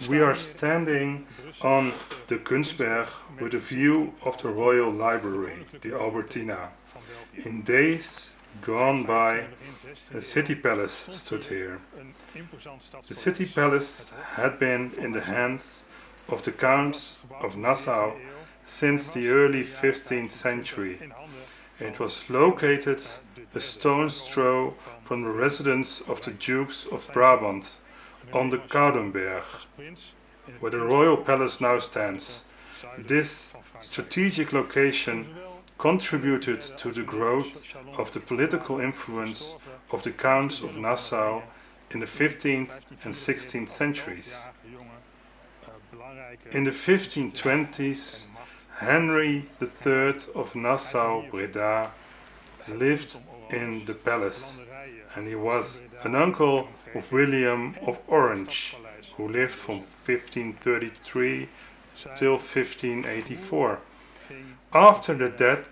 We are standing on the Kunstberg with a view of the Royal Library, the Albertina. In days gone by, a city palace stood here. The city palace had been in the hands of the Counts of Nassau since the early 15th century. It was located a stone's throw from the residence of the Dukes of Brabant on the Koudenberg, where the royal palace now stands. This strategic location contributed to the growth of the political influence of the Counts of Nassau in the 15th and 16th centuries. In the 1520s, Henry III of Nassau-Breda lived in the palace, and he was an uncle of William of Orange, who lived from 1533 till 1584. After the death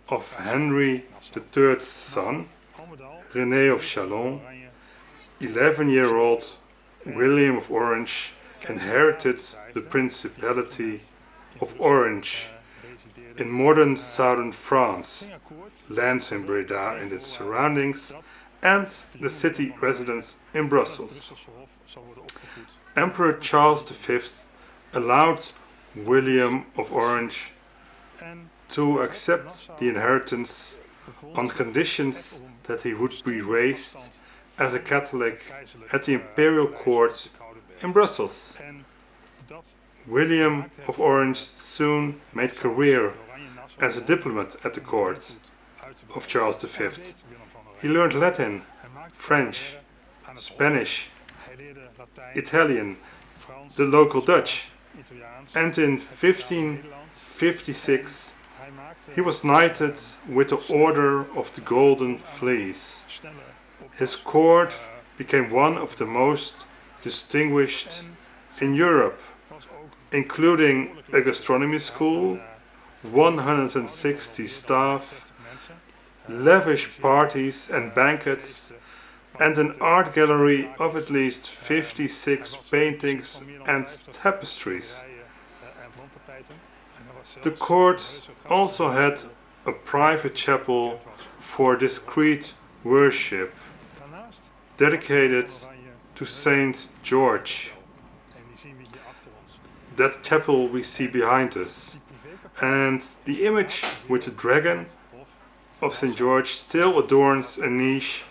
of Henry III's son, René of Chalon, 11-year-old William of Orange inherited the Principality of Orange in modern southern France, lands in Breda and its surroundings, and the city residence in Brussels. Emperor Charles V allowed William of Orange to accept the inheritance on conditions that he would be raised as a Catholic at the imperial court in Brussels. William of Orange soon made career as a diplomat at the court of Charles V. He learned Latin, French, Spanish, Italian, the local Dutch, and in 1556 he was knighted with the Order of the Golden Fleece. His court became one of the most distinguished in Europe, including a gastronomy school, 160 staff, lavish parties and banquets, and an art gallery of at least 56 paintings and tapestries. The court also had a private chapel for discreet worship, dedicated to Saint George. That chapel we see behind us, and the image with the dragon of St. George still adorns a niche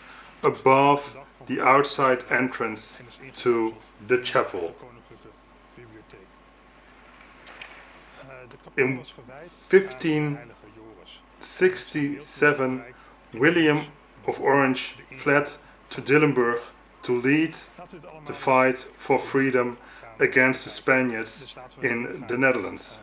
above the outside entrance to the chapel. In 1567, William of Orange fled to Dillenburg to lead the fight for freedom against the Spaniards in the Netherlands.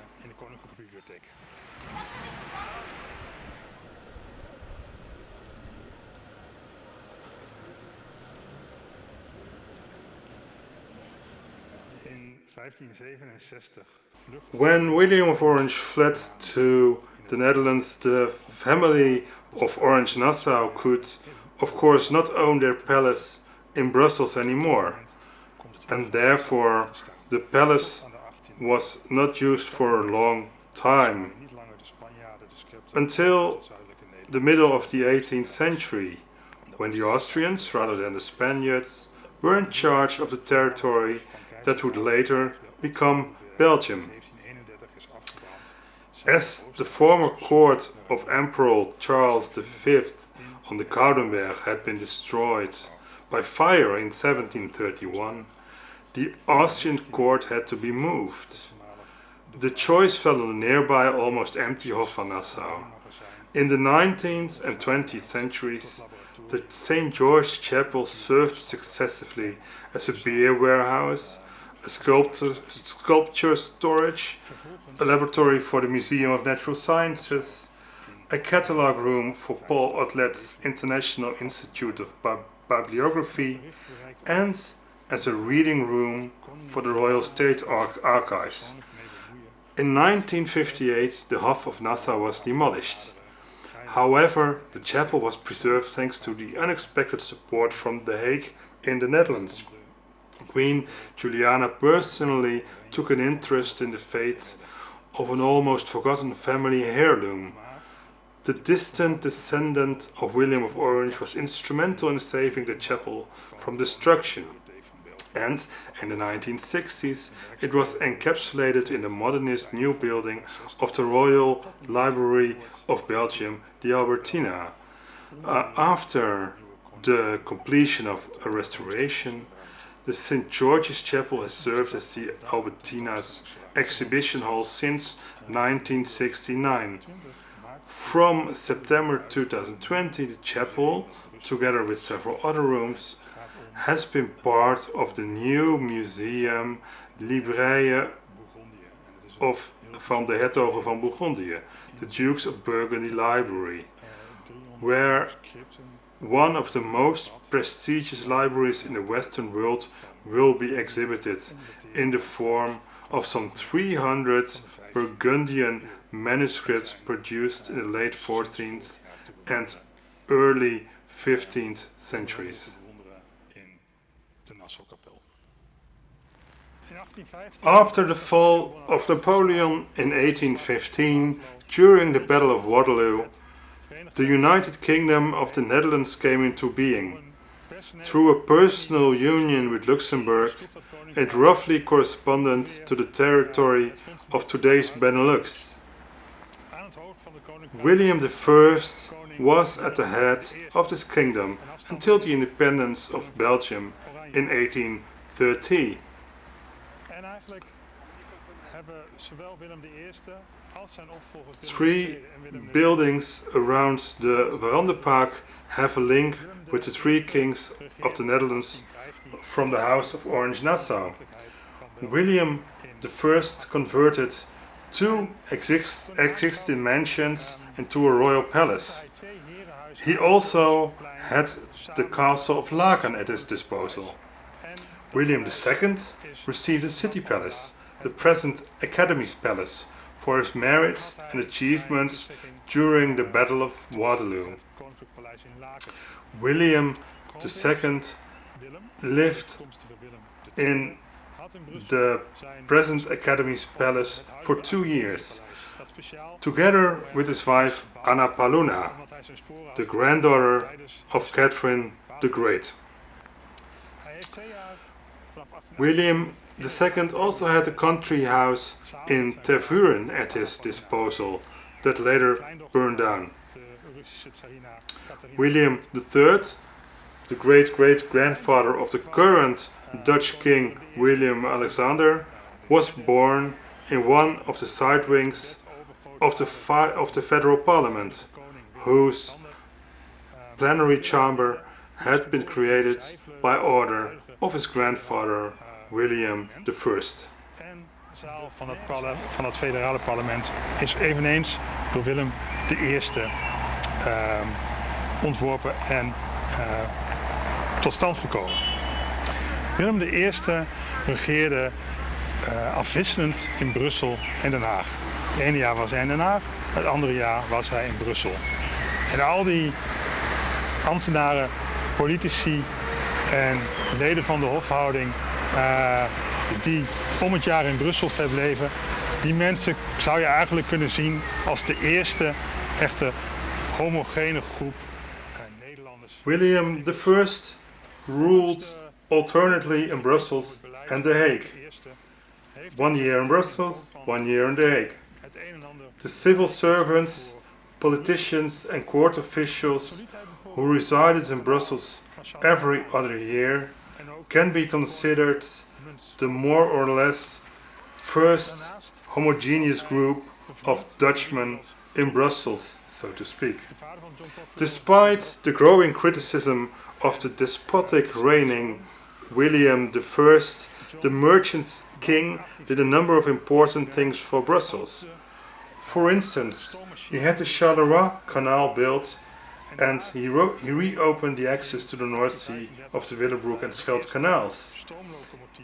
When William of Orange fled to the Netherlands, the family of Orange-Nassau could, of course, not own their palace in Brussels anymore, and therefore the palace was not used for a long time, until the middle of the 18th century, when the Austrians, rather than the Spaniards, were in charge of the territory that would later become Belgium. As the former court of Emperor Charles V on the Koudenberg had been destroyed by fire in 1731, the Austrian court had to be moved. The choice fell on the nearby almost empty Hof van Nassau. In the 19th and 20th centuries, the St. George Chapel served successively as a beer warehouse, a sculpture storage, a laboratory for the Museum of Natural Sciences, a catalogue room for Paul Otlet's International Institute of Bibliography, and as a reading room for the Royal State Archives. In 1958, the Hof of Nassau was demolished. However, the chapel was preserved thanks to the unexpected support from The Hague in the Netherlands. Queen Juliana personally took an interest in the fate of an almost forgotten family heirloom. The distant descendant of William of Orange was instrumental in saving the chapel from destruction, and in the 1960s it was encapsulated in the modernist new building of the Royal Library of Belgium, the Albertina. After the completion of a restoration, the St. George's Chapel has served as the Albertina's exhibition hall since 1969. From September 2020, the chapel, together with several other rooms, has been part of the new museum Libraaien van de Hertogen van Bourgondië, the Dukes of Burgundy Library, where one of the most prestigious libraries in the Western world will be exhibited in the form of some 300 Burgundian manuscripts produced in the late 14th and early 15th centuries. After the fall of Napoleon in 1815, during the Battle of Waterloo, the United Kingdom of the Netherlands came into being. Through a personal union with Luxembourg, it roughly corresponded to the territory of today's Benelux. William I was at the head of this kingdom until the independence of Belgium in 1830. Three buildings around the Verandenpark have a link with the three kings of the Netherlands from the House of Orange-Nassau. William I converted two existing mansions into a royal palace. He also had the castle of Laken at his disposal. William II received a city palace, the present Academy's Palace, for his merits and achievements during the Battle of Waterloo. William II lived in the present Academy's Palace for 2 years, together with his wife Anna Paulowna, the granddaughter of Catherine the Great. William II also had a country house in deBuren at his disposal that later burned down. William III, the great-great-grandfather of the current Dutch King Willem Alexander, was born in one of the side wings of the Federal Parliament, whose plenary chamber had been created by order of his grandfather William I. De zaal van het federale parlement is eveneens door Willem I ontworpen en tot stand gekomen. Willem I regeerde afwisselend in Brussel en Den Haag. Het ene jaar was hij in Den Haag, het andere jaar was hij in Brussel. En al die ambtenaren, politici en leden van de hofhouding die om het jaar in Brussel verbleven, die mensen zou je eigenlijk kunnen zien als de eerste echte homogene groep Nederlanders. William I ruled alternately in Brussels and The Hague. 1 year in Brussels, 1 year in The Hague. The civil servants, politicians and court officials who resided in Brussels every other year can be considered the more or less first homogeneous group of Dutchmen in Brussels, so to speak. Despite the growing criticism of the despotic reigning William I, the merchant king did a number of important things for Brussels. For instance, he had the Charleroi Canal built, and he reopened the access to the North Sea of the Willebroek and Scheldt canals.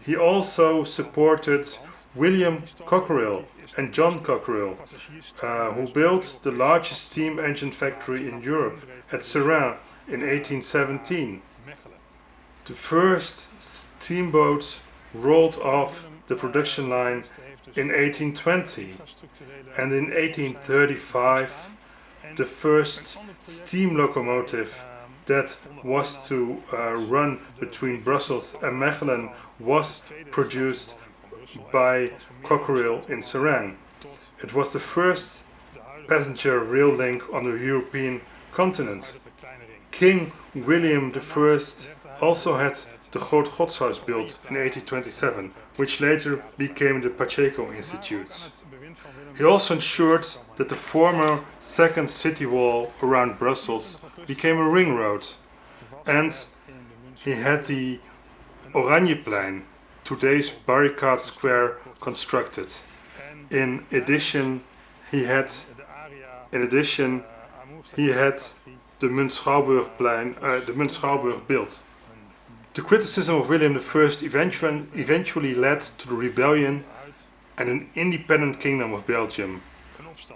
He also supported William Cockerill and John Cockerill, who built the largest steam engine factory in Europe at Seraing in 1817. The first steamboat rolled off the production line in 1820, and in 1835 the first steam locomotive that was to run between Brussels and Mechelen was produced by Cockerill in Serang. It was the first passenger rail link on the European continent. King William I also had the Groot Godshuis built in 1827, which later became the Pacheco Institute. He also ensured that the former second city wall around Brussels became a ring road, and he had the Oranjeplein, today's Barricade Square, constructed. In addition, he had the Munt Schouwburg built. The criticism of William I eventually led to the rebellion and an independent kingdom of Belgium.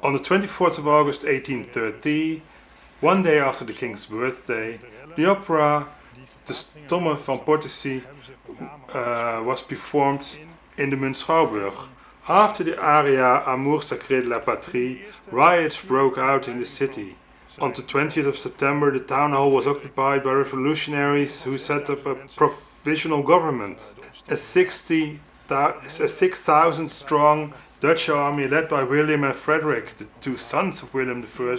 On the 24th of August 1830, one day after the king's birthday, the opera De Stomme van Portici was performed in the Munt Schouwburg. After the aria Amour sacré de la patrie, riots broke out in the city. On the 20th of September, the town hall was occupied by revolutionaries who set up a provisional government. A 6,000 strong Dutch army led by William and Frederick, the two sons of William I,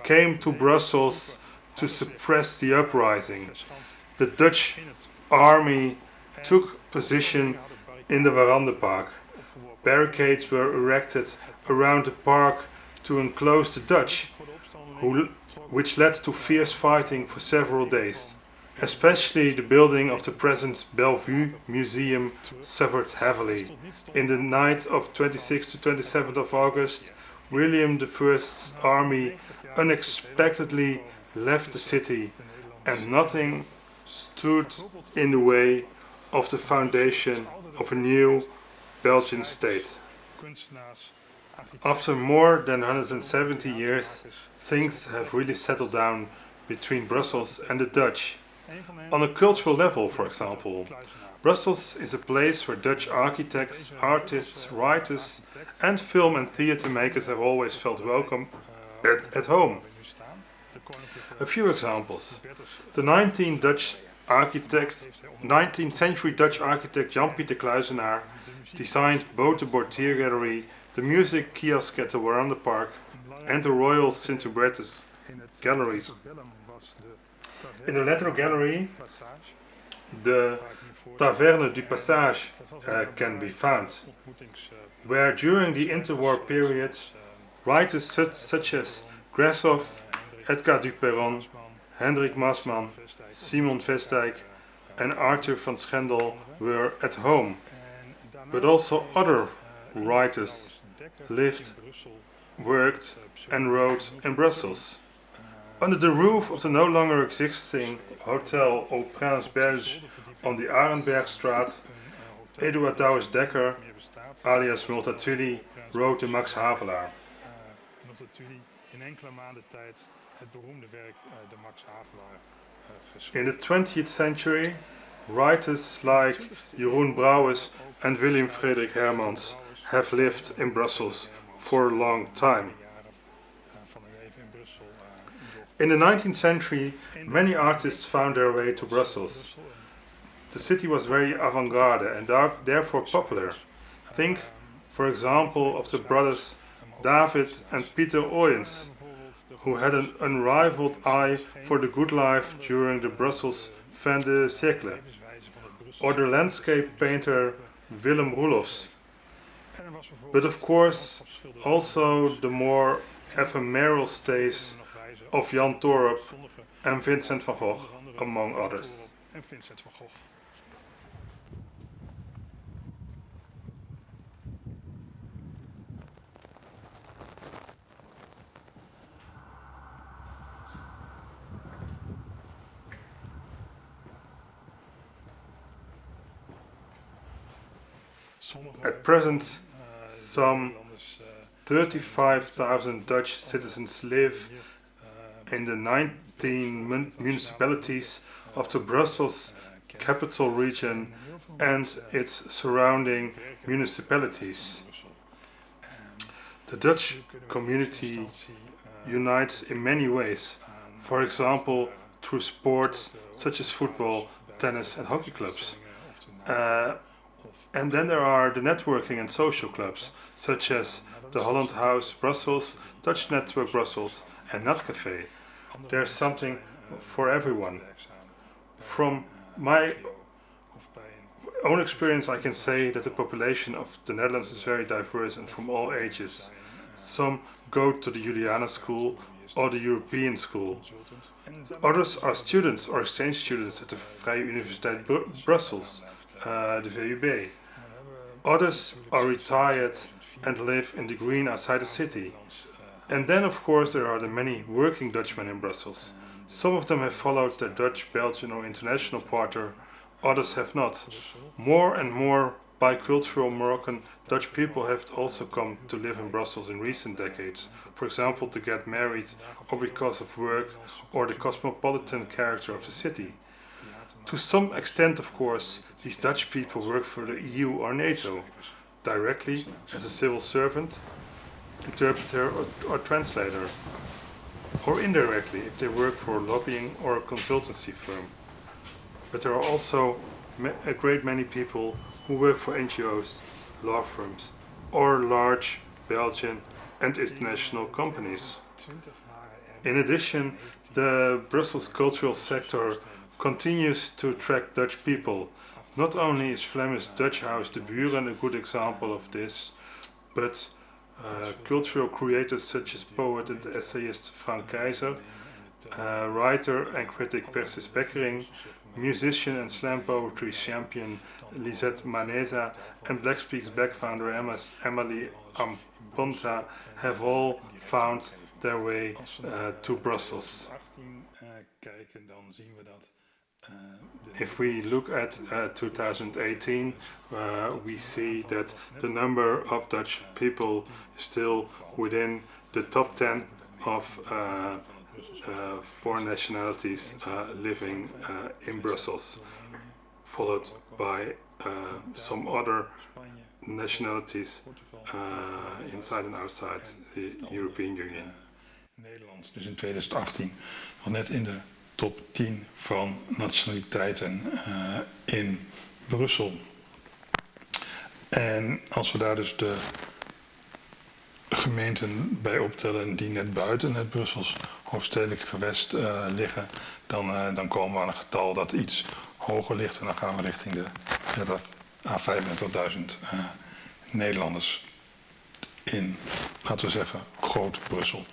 came to Brussels to suppress the uprising. The Dutch army took position in the Warandenpark. Barricades were erected around the park to enclose the Dutch, which led to fierce fighting for several days. Especially the building of the present Bellevue Museum suffered heavily. In the night of 26th to 27th of August, William I's army unexpectedly left the city, and nothing stood in the way of the foundation of a new Belgian state. After more than 170 years, things have really settled down between Brussels and the Dutch. On a cultural level, for example, Brussels is a place where Dutch architects, artists, writers, and film and theatre makers have always felt welcome at home. A few examples. The 19th century Dutch architect Jan-Pieter Kluizenaar designed both the Bortier Gallery, the music kiosk at the Warandenpark, and the Royal Sint-Hubertus galleries. In the latter gallery, the Taverne du Passage can be found, where during the interwar period, writers such as Grashoff, Edgar Duperron, Hendrik Maasman, Simon Vestdijk, and Arthur van Schendel were at home, but also other writers lived, worked, and wrote in Brussels. Under the roof of the no longer existing Hotel Au Prince Belge on the Arenbergstraat, Eduard Douwes Dekker, alias Multatuli, wrote the Max Havelaar. In the 20th century, writers like Jeroen Brouwers and Willem Frederik Hermans have lived in Brussels for a long time. In the 19th century, many artists found their way to Brussels. The city was very avant-garde and therefore popular. Think, for example, of the brothers David and Pieter Oyens, who had an unrivaled eye for the good life during the Brussels fin de siècle, or the landscape painter Willem Roelofs. But of course, also the more ephemeral stays of Jan Torup and Vincent van Gogh, among others. At present, some 35,000 Dutch citizens live in the 19 municipalities of the Brussels capital region and its surrounding municipalities. The Dutch community unites in many ways, for example through sports such as football, tennis and hockey clubs. And then there are the networking and social clubs such as the Holland House Brussels, Dutch Network Brussels and Natcafé. There's something for everyone. From my own experience I can say that the population of the Netherlands is very diverse and from all ages. Some go to the Juliana school or the European school. Others are students or exchange students at the Vrije Universiteit Brussels, the VUB. Others are retired and live in the green outside the city. And then of course there are the many working Dutchmen in Brussels. Some of them have followed their Dutch, Belgian or international partner, others have not. More and more bicultural Moroccan Dutch people have also come to live in Brussels in recent decades, for example to get married or because of work or the cosmopolitan character of the city. To some extent, of course, these Dutch people work for the EU or NATO, directly as a civil servant, interpreter or translator, or indirectly if they work for a lobbying or a consultancy firm. But there are also a great many people who work for NGOs, law firms, or large Belgian and international companies. In addition, the Brussels cultural sector continues to attract Dutch people. Not only is Flemish Dutch house deBuren a good example of this, but cultural creators such as poet and essayist Frank Keizer, writer and critic Persis Bekkering, musician and slam poetry champion Lisette Maneza, and Black Speaks Back founder Emily Amponza have all found their way to Brussels. If we look at 2018, we see that the number of Dutch people is still within the top 10 of foreign nationalities living in Brussels, followed by some other nationalities inside and outside the European Union. Nederland dus in 2018 al net in de top 10 van nationaliteiten in Brussel. En als we daar dus de gemeenten bij optellen die net buiten het Brussels hoofdstedelijk gewest liggen, dan komen we aan een getal dat iets hoger ligt en dan gaan we richting de 30 à 35.000 Nederlanders in, laten we zeggen, Groot Brussel.